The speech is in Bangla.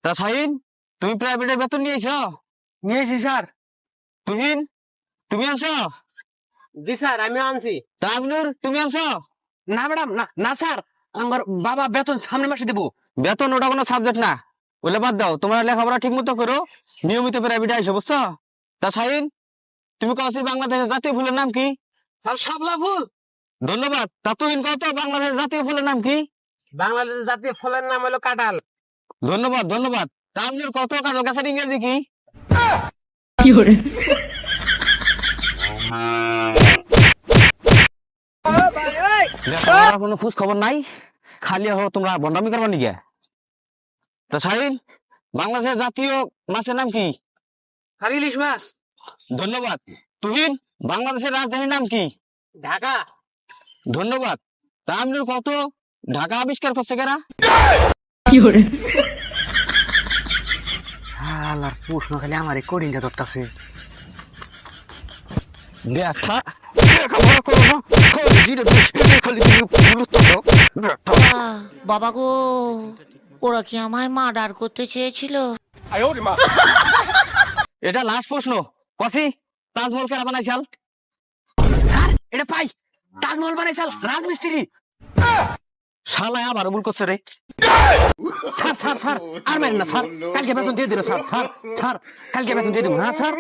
তা শাহিন, তুমি প্রাইভেটে বেতন নিয়েছ? নিয়েছি স্যার। তুহিন, তুমি আনছো? জি স্যার, আমি আনছি। তা আমিনুর, তুমি আনছো? না ম্যাডাম, না না স্যার, আমার বাবা বেতন সামনের মাসে দেবো। বেতন ওটা কোনো সাবজেক্ট না, বলে বাদ দাও। তোমরা লেখাপড়া ঠিক মতো করো, নিয়মিত প্রাইভেটে আইসো, বুঝছো? তা শাহিন, তুমি কওছি বাংলাদেশের জাতীয় ফুলের নাম কি? স্যার শাপলা ফুল। ধন্যবাদ। তা তুহিন, কত বাংলাদেশের জাতীয় ফুলের নাম কি? বাংলাদেশের জাতীয় ফলের নাম হলো কাঁঠাল। ধন্যবাদ ধন্যবাদ। তা আমিনুর, কত কাঁঠাল গাছের ইংরেজি কি? লেখাপড়ার কোনো খোঁজ খবর নাই, খালি হো তোমরা বন্ডামি করবা নিগে। তা শাহিন, বাংলাদেশের জাতীয় মাছের নাম কি? স্যার ইলিশ মাছ। ধন্যবাদ। তুহিন, বাংলাদেশের রাজধানীর নাম কি? ঢাকা। ধন্যবাদ। তা আমিনুর, কত ঢাকা আবিষ্কার করছে কারা? আল্লাহর প্রশ্ন খালি আমারে করিঙ্গা ধরতাছে। দেখা লেখাপড়া করো না, খালি জিরে দেশ, খালি তুমি গুরুত্ব দাও। ব্যাটা। বাবা গো, ওরা কি আমায় মার্ডার করতে চেয়েছিল? এটা লাস্ট প্রশ্ন। কসি, তাজমহল কারা বানাইছাল? স্যার এটা পাই, তাজমহল বানাইছাল রাজমিস্ত্রি। শালায় আবার ভুল করছে রে। স্যার স্যার স্যার, আর মারেন না স্যার, কালকে বেতন দিয়ে দিল স্যার। স্যার স্যার, কালকে বেতন দিয়ে দিব। হ্যাঁ স্যার।